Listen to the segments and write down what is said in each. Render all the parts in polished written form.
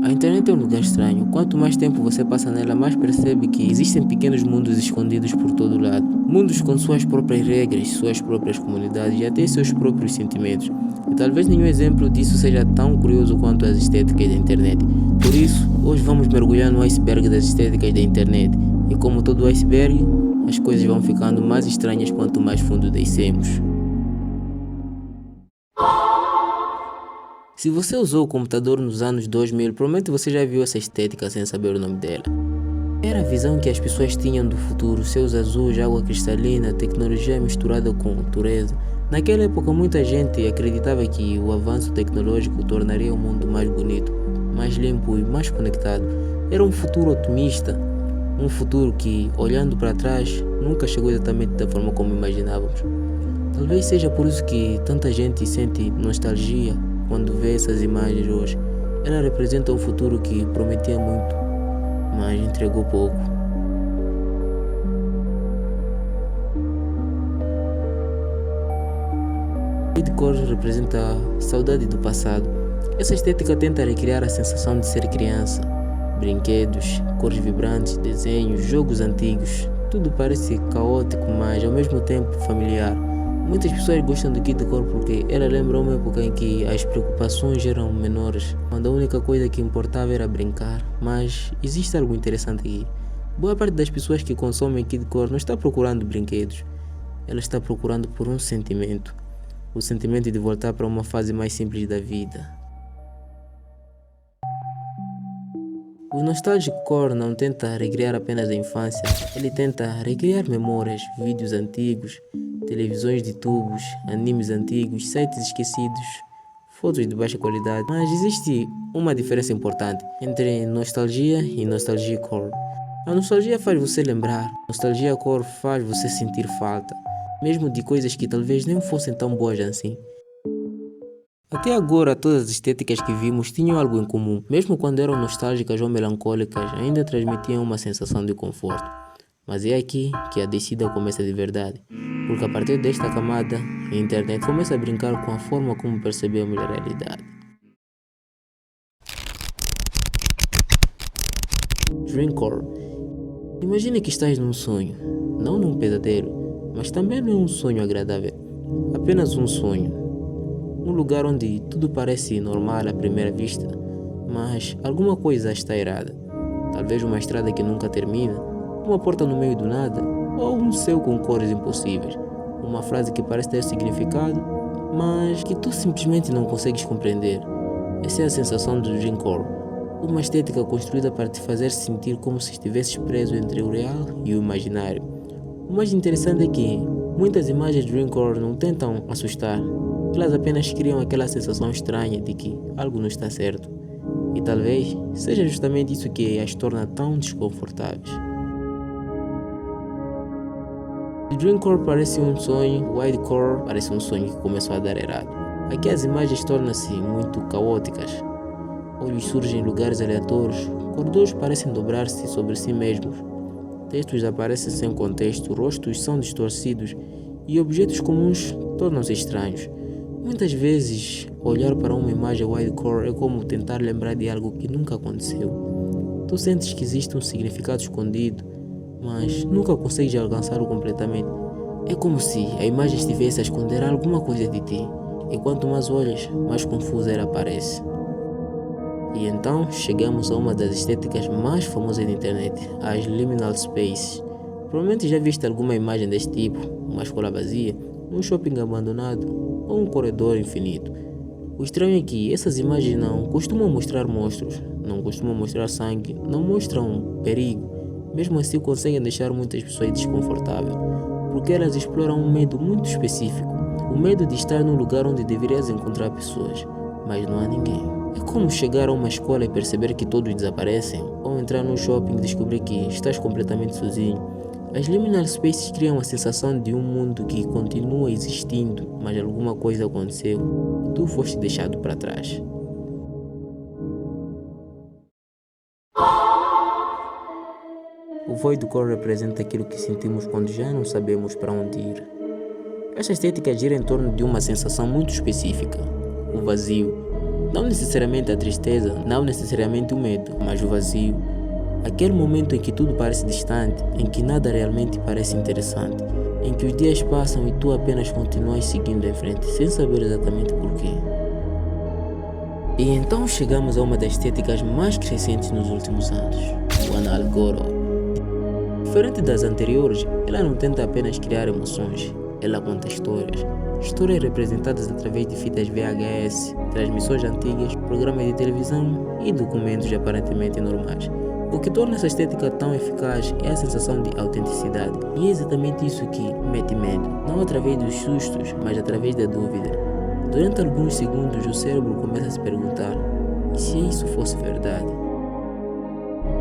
A internet é um lugar estranho. Quanto mais tempo você passa nela, mais percebe que existem pequenos mundos escondidos por todo lado. Mundos com suas próprias regras, suas próprias comunidades e até seus próprios sentimentos. E talvez nenhum exemplo disso seja tão curioso quanto as estéticas da internet. Por isso, hoje vamos mergulhar no iceberg das estéticas da internet. E como todo iceberg, as coisas vão ficando mais estranhas quanto mais fundo descemos. Se você usou o computador nos anos 2000, provavelmente você já viu essa estética sem saber o nome dela. Era a visão que as pessoas tinham do futuro, céus azuis, água cristalina, tecnologia misturada com natureza. Naquela época muita gente acreditava que o avanço tecnológico tornaria o mundo mais bonito, mais limpo e mais conectado. Era um futuro otimista, um futuro que, olhando para trás, nunca chegou exatamente da forma como imaginávamos. Talvez seja por isso que tanta gente sente nostalgia quando vê essas imagens hoje. Ela representa um futuro que prometia muito, mas entregou pouco. De cores representa a saudade do passado. Essa estética tenta recriar a sensação de ser criança. Brinquedos, cores vibrantes, desenhos, jogos antigos. Tudo parece caótico, mas ao mesmo tempo familiar. Muitas pessoas gostam do kit de cor porque ela lembra uma época em que as preocupações eram menores, quando a única coisa que importava era brincar. Mas existe algo interessante aqui. Boa parte das pessoas que consomem kit de cor não está procurando brinquedos. Ela está procurando por um sentimento. O sentimento de voltar para uma fase mais simples da vida. O Nostalgic Core não tenta recriar apenas a infância, ele tenta recriar memórias, vídeos antigos, televisões de tubos, animes antigos, sites esquecidos, fotos de baixa qualidade. Mas existe uma diferença importante entre nostalgia e nostalgia core. A nostalgia faz você lembrar, a nostalgia core faz você sentir falta, mesmo de coisas que talvez nem fossem tão boas assim. Até agora, todas as estéticas que vimos tinham algo em comum. Mesmo quando eram nostálgicas ou melancólicas, ainda transmitiam uma sensação de conforto. Mas é aqui que a descida começa de verdade. Porque a partir desta camada, a internet começa a brincar com a forma como percebemos a realidade. Dreamcore. Imagine que estás num sonho, não num pesadelo, mas também não é um sonho agradável. Apenas um sonho. Um lugar onde tudo parece normal à primeira vista, mas alguma coisa está errada. Talvez uma estrada que nunca termina, uma porta no meio do nada, ou um céu com cores impossíveis. Uma frase que parece ter significado, mas que tu simplesmente não consegues compreender. Essa é a sensação do Dreamcore, uma estética construída para te fazer sentir como se estivesses preso entre o real e o imaginário. O mais interessante é que muitas imagens de Dreamcore não tentam assustar. Elas apenas criam aquela sensação estranha de que algo não está certo. E talvez seja justamente isso que as torna tão desconfortáveis. O Dreamcore parece um sonho, o Widecore parece um sonho que começou a dar errado. Aqui as imagens tornam-se muito caóticas. Olhos surgem em lugares aleatórios, corredores parecem dobrar-se sobre si mesmos. Textos aparecem sem contexto, rostos são distorcidos e objetos comuns tornam-se estranhos. Muitas vezes, olhar para uma imagem widecore é como tentar lembrar de algo que nunca aconteceu. Tu sentes que existe um significado escondido, mas nunca consegues alcançá-lo completamente. É como se a imagem estivesse a esconder alguma coisa de ti, e quanto mais olhas, mais confusa ela parece. E então chegamos a uma das estéticas mais famosas da internet, as liminal spaces. Provavelmente já viste alguma imagem deste tipo, uma escola vazia, um shopping abandonado ou um corredor infinito. O estranho é que essas imagens não costumam mostrar monstros, não costumam mostrar sangue, não mostram perigo. Mesmo assim conseguem deixar muitas pessoas desconfortáveis, porque elas exploram um medo muito específico. O medo de estar num lugar onde deverias encontrar pessoas, mas não há ninguém. É como chegar a uma escola e perceber que todos desaparecem, ou entrar num shopping e descobrir que estás completamente sozinho. As liminal spaces criam a sensação de um mundo que continua existindo, mas alguma coisa aconteceu e tu foste deixado para trás. O Voidcore representa aquilo que sentimos quando já não sabemos para onde ir. Esta estética gira em torno de uma sensação muito específica, o vazio. Não necessariamente a tristeza, não necessariamente o medo, mas o vazio. Aquele momento em que tudo parece distante, em que nada realmente parece interessante, em que os dias passam e tu apenas continuas seguindo em frente, sem saber exatamente porquê. E então chegamos a uma das estéticas mais crescentes nos últimos anos, o Analgoro. Diferente das anteriores, ela não tenta apenas criar emoções, ela conta histórias. Histórias representadas através de fitas VHS, transmissões antigas, programas de televisão e documentos aparentemente normais. O que torna essa estética tão eficaz é a sensação de autenticidade. E é exatamente isso que mete medo, não através dos sustos, mas através da dúvida. Durante alguns segundos o cérebro começa a se perguntar: e se isso fosse verdade?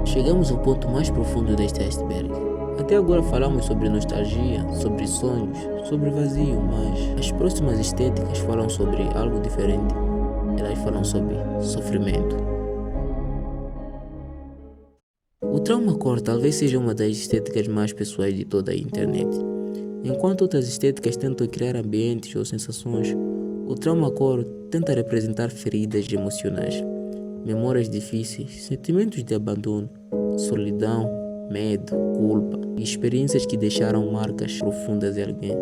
Chegamos ao ponto mais profundo deste iceberg. Até agora falamos sobre nostalgia, sobre sonhos, sobre vazio, mas as próximas estéticas falam sobre algo diferente. Elas falam sobre sofrimento. O traumacore talvez seja uma das estéticas mais pessoais de toda a internet. Enquanto outras estéticas tentam criar ambientes ou sensações, o traumacore tenta representar feridas emocionais, memórias difíceis, sentimentos de abandono, solidão, medo, culpa e experiências que deixaram marcas profundas em alguém.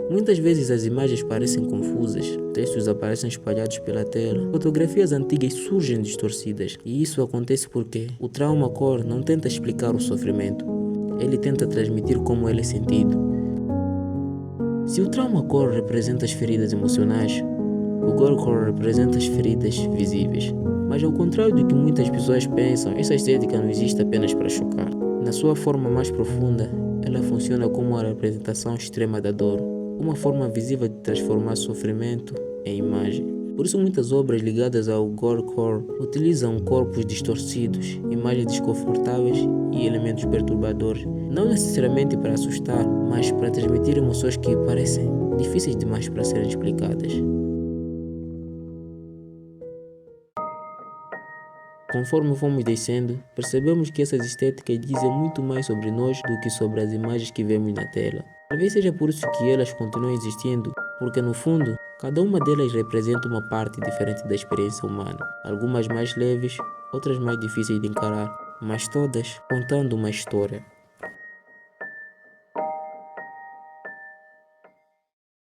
Muitas vezes as imagens parecem confusas, textos aparecem espalhados pela tela, fotografias antigas surgem distorcidas, e isso acontece porque o traumacore não tenta explicar o sofrimento, ele tenta transmitir como ele é sentido. Se o traumacore representa as feridas emocionais, o gorecore representa as feridas visíveis. Mas ao contrário do que muitas pessoas pensam, essa estética não existe apenas para chocar. Na sua forma mais profunda, ela funciona como uma representação extrema da dor, uma forma visível de transformar sofrimento em imagem. Por isso muitas obras ligadas ao gorecore utilizam corpos distorcidos, imagens desconfortáveis e elementos perturbadores, não necessariamente para assustar, mas para transmitir emoções que parecem difíceis demais para serem explicadas. Conforme fomos descendo, percebemos que essas estéticas dizem muito mais sobre nós do que sobre as imagens que vemos na tela. Talvez seja por isso que elas continuam existindo, porque no fundo, cada uma delas representa uma parte diferente da experiência humana. Algumas mais leves, outras mais difíceis de encarar, mas todas contando uma história.